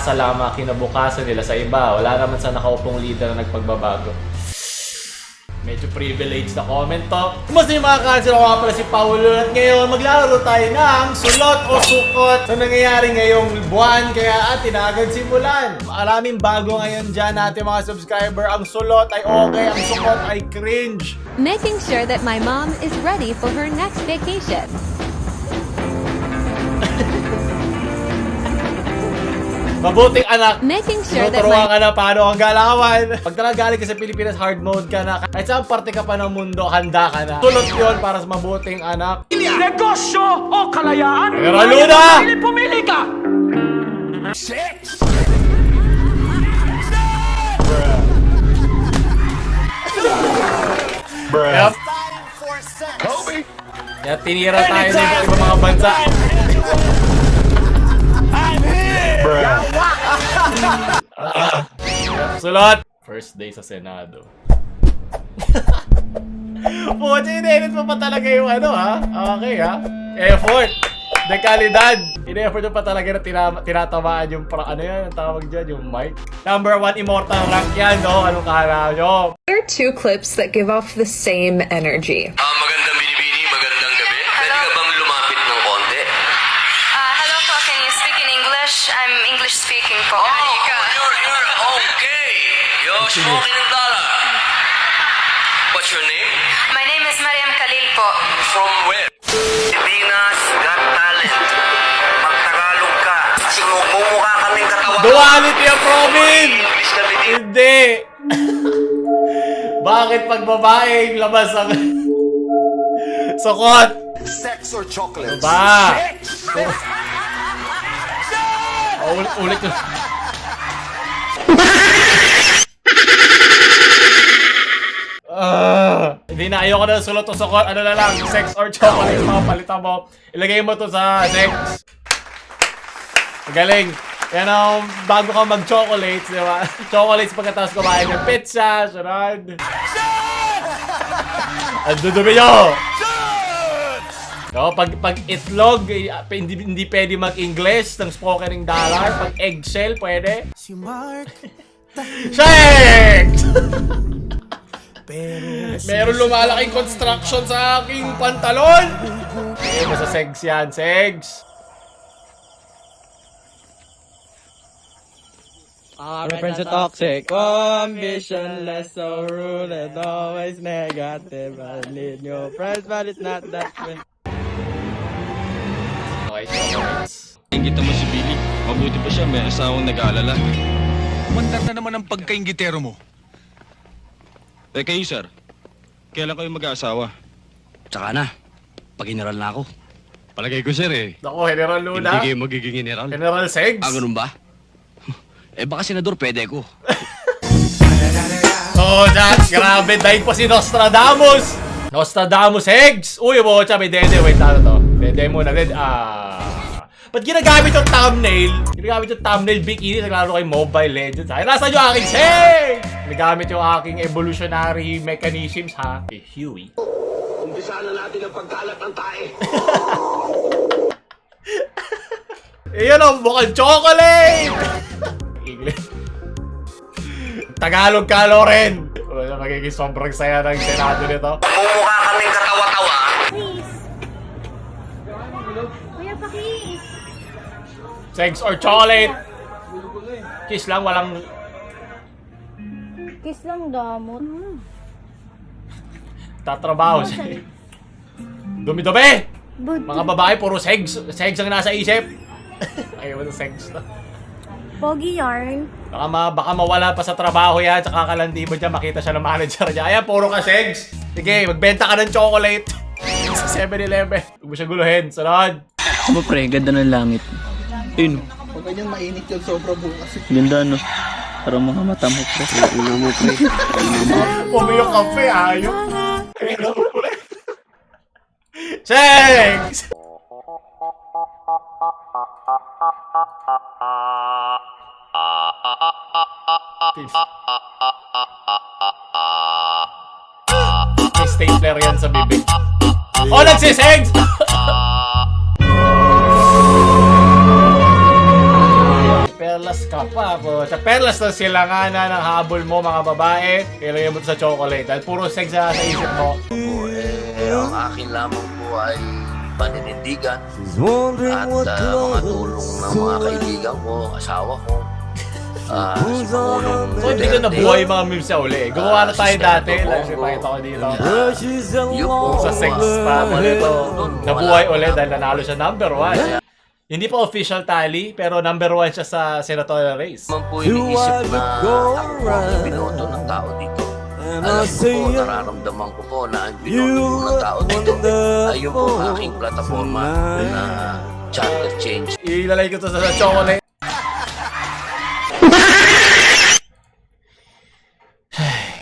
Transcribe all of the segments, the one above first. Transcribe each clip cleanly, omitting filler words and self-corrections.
pag-asa lamang kinabukasan nila sa iba. Wala naman sa nakaupong leader na nagpagbabago. Medyo privileged na comment to. Kumusta yung mga cancel? Ako nga pala si Paulo at ngayon maglalaro tayo ng sulot o sukot sa nangyayari ngayong buwan kaya atin agad simulan. Maraming bago ngayon dyan natin mga subscriber. Ang sulot ay okay, ang sukot ay cringe. Making sure that my mom is ready for her next vacation. Mabuting anak. Making sure that Tuturuan my ka na paano ang galawan. Pag talaga galing ka sa Pilipinas, hard mode ka na. Kahit saan parte ka pa ng mundo, handa ka na. Sulot yun para sa mabuting anak. Negosyo o kalayaan? Pero Luna! Pumili ka! Yep. Kaya tinira tayo ng ibang mga bansa. Sulot! First day sa Senado. Pucha, in-edit mo pa talaga yung ano ha? Okay ha? Effort! Dekalidad! In-effort mo pa talaga na tinatamaan yung ano yan? Ang tawag dyan, yung mic. Number 1 immortal rank yan, no? Anong kahala nyo? There are two clips that give off the same energy. Magandang binibini, magandang gabi. Pwede ka bang lumapit ng konti? Hello po, can you speak in English? I'm English speaking po. You're okay. You're smoking in dollar. What's your name? My name is Mariam Khalil po. From where? Pilipinas Got Talent. Magtagalog ka. Kasi mumukha kaming katawan. Duality of Robin! English na bitin. Hindi! Bakit pag babaeng labas ang sukot? Sex or chocolates? Ba? Ulit yun. Hindi na, ayoko na sulot o sukot. Ano na lang, sex or chocolate, mga palitan mo. Ilagay mo to sa sex. Galing. Yan ang bago ka mag-chocolates, di ba? Chocolates pagkatapos kumain ng pizza, sunod. Ang dudumi nyo! No, pag itlog, hindi pwede mag-English ng spoken ng dollar. Pag eggshell, pwede. Si Mark. Sex! Meron lumalaking construction sa aking pantalon. Ayun mo sa segs yan, segs. Reference to toxic ambition, so rude and always negative. I need new friends, but it's not that way. Okay, chocolates. Ingita mo si Billy. Mabuti pa siya, may asawang nag-aalala. Mandar na naman ang pagkaingitero mo. Eh kayo, sir. Kailan kayo mag-aasawa? Tsaka na. Pag-general na ako. Palagay ko, sir eh. Naku, General Luna. Hindi kayo magiging general. General Segs. Ganun ba? Eh baka senador pwede ko. Oh, grabe. Dahil pa si Nostradamus. Nostradamus Segs. Uy, bocha, may dede. Wait, ano to? Dede muna. Ba't ginagamit yung thumbnail? Ginagamit yung thumbnail bikini. Naglaro kay Mobile Legends. Ay, nasaan yung aking Segs? Ginagamit yung aking evolutionary mechanisms, ha? Eh, Huey. Umpisaan na natin ang pagkalat ng tae. Iyan ang mukhang chocolate! English. Tagalog ka, Loren! Wala, magiging sobrang saya ng Senado nito. Mumukha kaming katawa-tawa. Kuya, pakis! Sex or chocolate? Kiss lang, walang... Kiss lang damot. tatrabaho siya. Dumi-dumi! Mga babae, puro segs. Segs ang nasa isip. Ayaw mo na segs na. Pogi yarn. Baka mawala pa sa trabaho yan, tsaka kakalandi mo dyan, makita siya ng manager niya. Ayan, puro ka segs. Sige, magbenta ka ng chocolate. Sa 7-Eleven. Huwag mo siya guluhin. Sunod. Ano pre, ganda ng langit. Yun. Huwag ganyan mainit yung sobra bukas. Ganda no. Parang mga mata mo pre. Una mo pre. Pumi yung kape, ayok. Segs! May stapler yan sa bibig. Oh, nagsisegs! Perlas ka. ka pa po. Sa perlas na sila nga na ng habol mo mga babae. Kailangan mo ito sa chocolate. Dahil puro sex na sa isip mo. Ang akin lamang po ay paninindigan at mga tulong ng mga kaibigan ko, asawa ko. Si Pangulong So hindi ka nabuhay mga memes sa uli. Gumawa na tayo dati. Like, pakita ko dito. Sa sex pa. Nabuhay ulit dahil nanalo siya number 1. Hindi pa official tally, pero number 1 siya sa senatorial race. Man po iniisip na ako ang binoto ng tao dito. Alam ko po, nararamdaman ko po na ang binoto ng tao dito ay yung po aking plataforma na charter change. Ilalay ko to sa chocolate.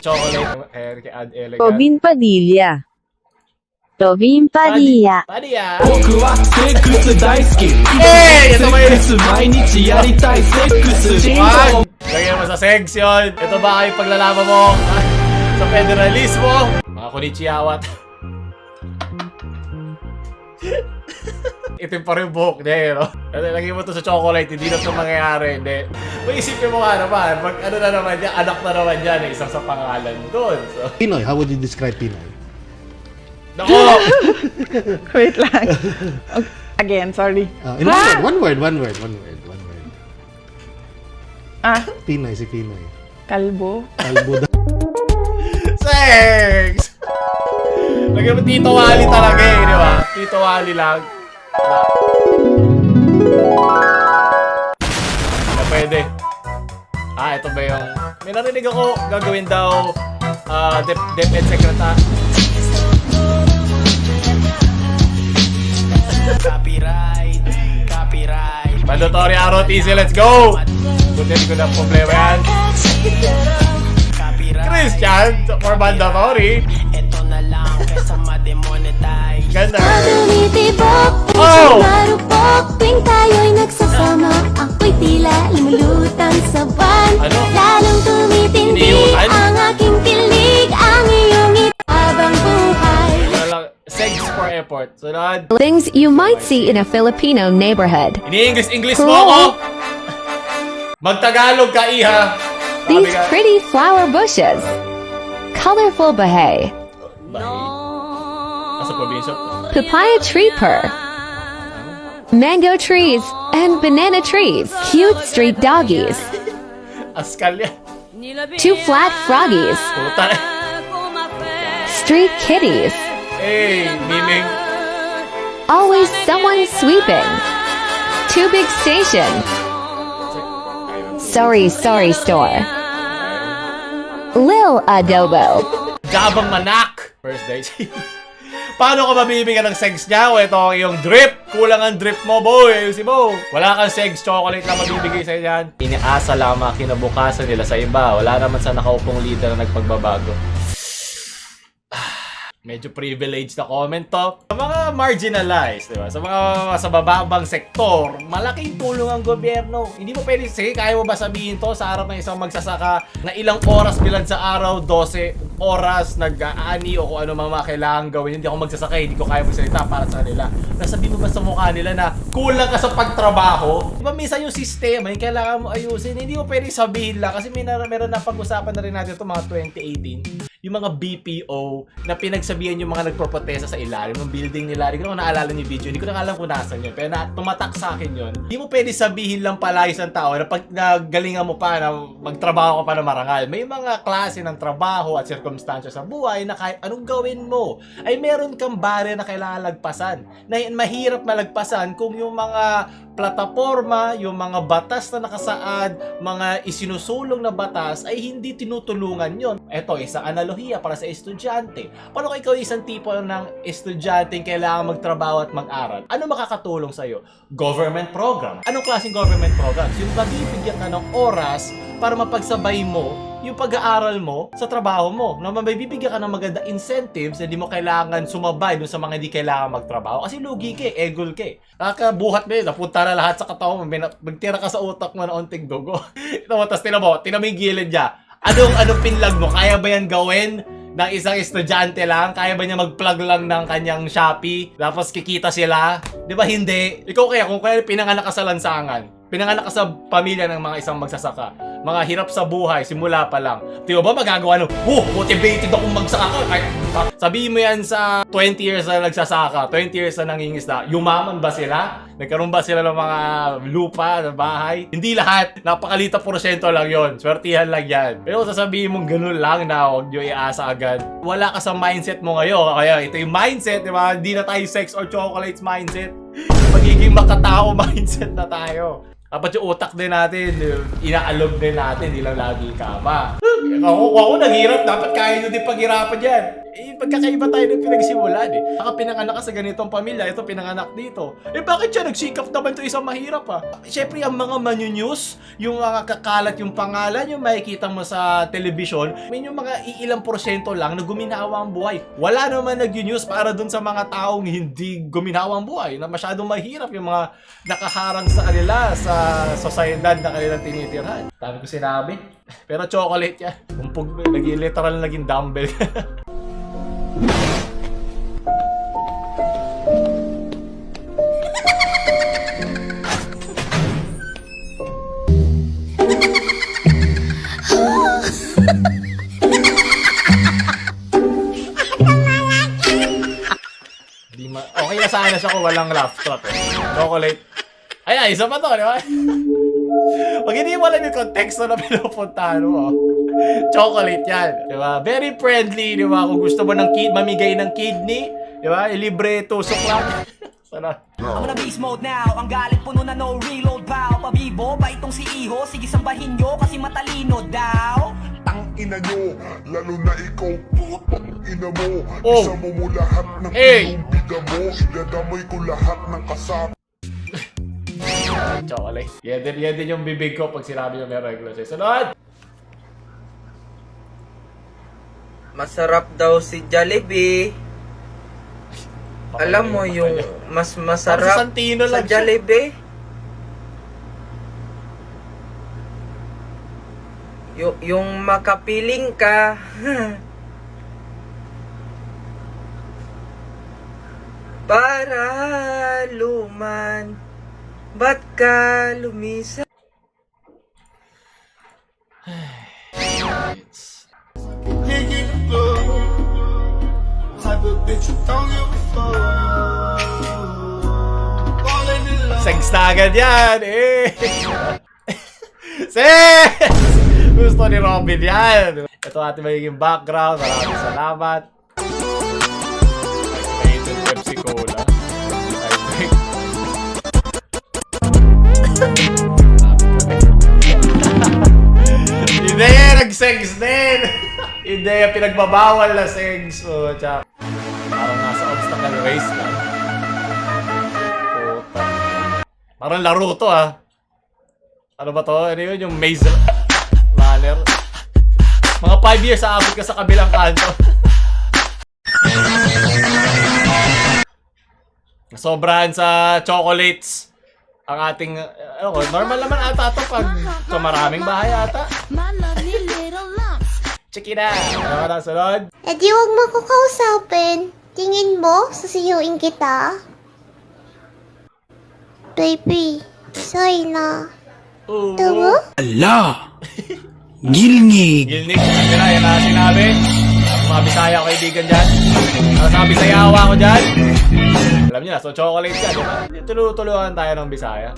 Chocolate. Kay Ad Elegant. Robin Padilla. Robin Padilla. Padilla. Hey! Ito ba yun? Lagyan mo sa sex yun. Ito ba ay paglalaban mo sa federalismo? Mga kunichiyawat. Itim pa rin buhok niya eh, no? Lagyan mo to sa chocolate, hindi na ito mangyayari, hindi. Maisipin mo nga naman, pag ano na naman yan, anak na naman yan, isang sa pangalan doon. So. Pinoy, how would you describe Pinoy? Nako! Wait lang. Again, sorry. In one word. Ah, Pinoy, si Pinoy. kalbo. Kalbo daw. Sex! Lagyan mo Tito Wally talaga eh, di ba? Tito Wally lang. Na pwede. Ito ba yung... May narinig ako, gagawin daw DepEd Secretary. Copyright. Mandatory ROTC, let's go! Buti ko na problema yan. Christian, for mandatory. Ito na lang kesa ma-demonetize. Ganda. Tumitibok, Oh! marupok, tuwing tayo'y nagsasama. Ako'y tila lumulutang sa buwan. Ano? Lalong tumitindi Iniutan? ang aking kilig, ang iyong itabang buhay. Sex for effort. Sunod. Things you might see in a Filipino neighborhood. Ini-English mo ako! Magtagalog ka, iha! Sabi These ka, pretty flower bushes. Colorful bahay. Nasa probinsya. Papaya tree purr. Mango trees and banana trees. Cute street doggies. Askal yan. 2 flat froggies. Puta. Street kitties. Hey, Miming. Always someone sweeping. Too big station. Sorry store. Lil Adobo. Gabang manak. First date. Paano ka mabibigyan ng sex niya? O ito ang iyong drip. Kulang ang drip mo, boy. Si Bo. Wala kang sex, chocolate lang mabibigay sa yan. Iniasa lamang kinabukasan nila sa iba. Wala naman sa nakaupong leader na nagpagbabago. Medyo privileged na comment to. Sa mga marginalized, diba? Sa mga sa bababang sektor, malaking tulong ang gobyerno. Hindi mo pwede, sige, kaya mo ba sabihin to sa harap ng isang magsasaka na ilang oras bilad sa araw, 12 oras, nag-aani o kung ano mga kailangan gawin. Hindi ako magsasaka, hindi ko kaya magsalita para sa kanila. Nasabihin mo ba sa mukha nila na kulang ka sa pagtrabaho? Diba minsan yung sistema, yung kailangan mo ayusin, hindi mo pwede sabihin lang. Kasi meron na pag-usapan na rin natin ito mga 2018. Yung mga BPO na pinagsabihan yung mga nagproprotesta sa ilalim ng building nila. Hindi ko na naalala yung video. Hindi ko na alam kung nasan yun. Pero tumatak sa akin yun. Hindi mo pwede sabihin lang pala isang tao na pag nagalingan mo pa na magtrabaho ka pa na marangal. May mga klase ng trabaho at circumstansya sa buhay na kahit anong gawin mo ay meron kang barrier na kailangan lagpasan. Na mahirap malagpasan kung yung mga plataforma, yung mga batas na nakasaad, mga isinusulong na batas ay hindi tinutulungan yon. Ito, isang analohiya para sa estudyante. Paano kung ikaw isang tipo ng estudyante kailangan magtrabaho at mag-aral? Ano makakatulong sa'yo? Government program. Anong klaseng government programs? Yung mabibigyan ka ng oras para mapagsabay mo yung pag-aaral mo sa trabaho mo. Na mabibigyan ka ng maganda incentives na hindi mo kailangan sumabay dun sa mga hindi kailangan magtrabaho. Kasi lugi ka eh, egol ka eh. Kakabuhat mo eh, napunta na lahat sa katawan mo, magtira ka sa utak mo na onting dugo. Tapos tinamo yung gilid niya. Anong pinlag mo? Kaya ba yan gawin? ng isang estudyante lang? Kaya ba niya mag-plug lang ng kanyang Shopee? Tapos kikita sila? Di ba hindi? Ikaw kaya, kung kaya pinanganak ka sa lansangan, pinanganak ka sa pamilya ng mga isang magsasaka, mga hirap sa buhay, simula pa lang. Di ba magagawa nung, motivated akong magsaka. Ay, sabihin mo yan sa 20 years na nagsasaka, 20 years na nangingisda, yumaman ba sila? Nagkaroon ba sila ng mga lupa na bahay? Hindi lahat. Napakalita porsyento lang yon. Swertihan lang yan. Pero kung sasabihin mong ganun lang na huwag nyo iasa agad, wala ka sa mindset mo ngayon. Kaya ito yung mindset, di ba? Hindi na tayo sex or chocolates mindset. Magiging makatao mindset na tayo. Dapat yung utak din natin, inaalog din natin, hindi lang lagi kama. Ako naghirap, dapat kaya nyo din paghirapan yan. Pagkakaiba tayo ng pinagsimulan eh. Baka pinanganak ka sa ganitong pamilya, ito pinanganak dito. Bakit siya nagsikap naman ito isang mahirap ah? Siyempre ang mga manyunews, yung mga kakalat yung pangalan, yung makikita mo sa television, may yung mga iilang porsyento lang na guminawa ang buhay. Wala naman nag-news para dun sa mga taong hindi guminawa ang buhay, na masyadong mahirap yung mga nakaharang sa kanila, sa sosyedad na kanilang tinitirhan. Dami ko sinabi. Pero chocolate yan. Umpog, literal na naging dumbbell. Okay na sana siya kung walang laugh track eh. Chocolate. Ay, isa pa to, di ba? Pag hindi mo alam yung konteksto na pinupuntahan mo, chocolate yan, di ba? Very friendly, di ba? Kung gusto mo ng mamigay ng kidney, di ba? Libre tusok lang. Sana. Ako na beast mode now, ang galit puno na no reload bow. Pabibo ba itong si Iho? Sige sambahin nyo kasi matalino daw. Ina nyo, lalo na ikaw, ina mo, Oh. isa mo lahat ng Hey. biga mo, dadamay ko lahat ng kasama. Chocolate. Yan din yung bibig ko pag sinabi yung may regular sex. Sunod! Masarap daw si Jollibee. Alam mo yung mas masarap Parang sa Santino sa lang siya. Jollibee? Yung makapiling ka. Para luman, ba't ka lumisa? Sex na agad yan eh! Sex! Gusto ni Robin yan! Ito ating magiging background. Maraming salamat. Rated Pepsi Cola. Hindi! Nag-sex din! Hindi! Pinagbabawal na sex. So, tsaka parang nasa obstacle race lang. Puta. Parang laro to ah. Ano ba to? Ano yun? Yung maze runner. Mga 5 years aabot ka sa kabilang kanto. Sobrahan sa chocolates ang ating, normal naman ata ito pag sa maraming bahay ata. Check it out. Ano ka na, sunod? Eh di wag mo ko kausapin. Tingin mo, sasiyuin kita. Baby, sorry na. Tawa? Ala! Gilngig! Gilnig, yan na sinabi. Mga Bisaya kaibigan dyan. Ano sa Bisayawa ko dyan? Alam niyo na, so chocolate yan, di ba? Tulungan tayo ng Bisaya.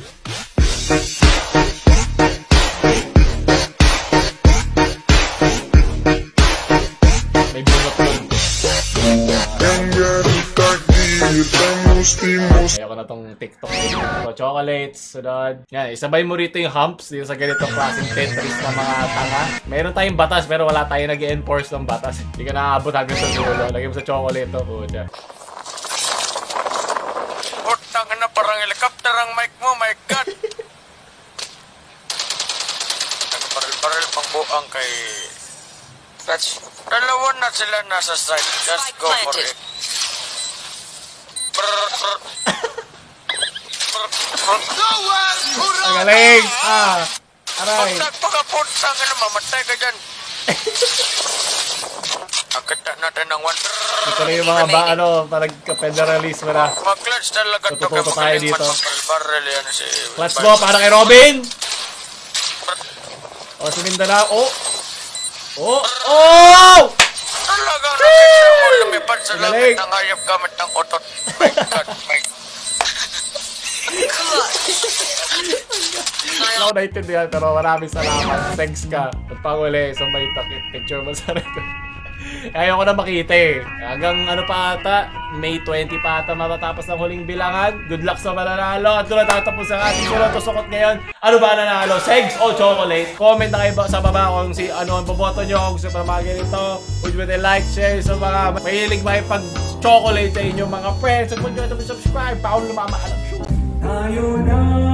May bunot yun. Ayoko na tong TikTok. So, chocolates, sunod. Yan, isabay mo rito yung humps dito sa ganitong klaseng Tetris na mga tanga. Meron tayong batas pero wala tayong nag-enforce ng batas. Hindi ka nakaabot hanggang sa dulo. Lagyan mo sa chocolate to, kuya. Putang na parang helicopter ang mic mo, my God! Nagbaril-baril pang buang kay... Dalawa na sila nasa side. Just go for it. Ang galing! Aray! Pag nagpakapunta ka na, mamatay ka dyan. Akita natin ng one. Ito na yung mga parang ka-federalismo na. Mag-clutch talaga to. Tututo tayo dito. Barrel yan si... Clutch mo, para kay Robin! O, si Mindanao. Oh! Talagang nakita mo lumipad sa langit ng hayop gamit ng otot. My God, my Wala ko naintindihan, pero maraming salamat. Thanks ka. At panguli, sa may takip picture mo sa record. Ayaw ko na makita eh. Hanggang pa ata, May 20 pa ata matatapos ng huling bilangan. Good luck sa mananalo. At doon natatapos ang ating tusukot ngayon. Ano ba nanalo? Segs o chocolate? Comment na kayo sa baba kung ano ang boboto nyo. Kung gusto pa mga ganito. Huwag nyo like, share sa mga mahilig makipag-chocolate sa inyong mga friends. At huwag nyo subscribe. Paolo Mama Alam Show.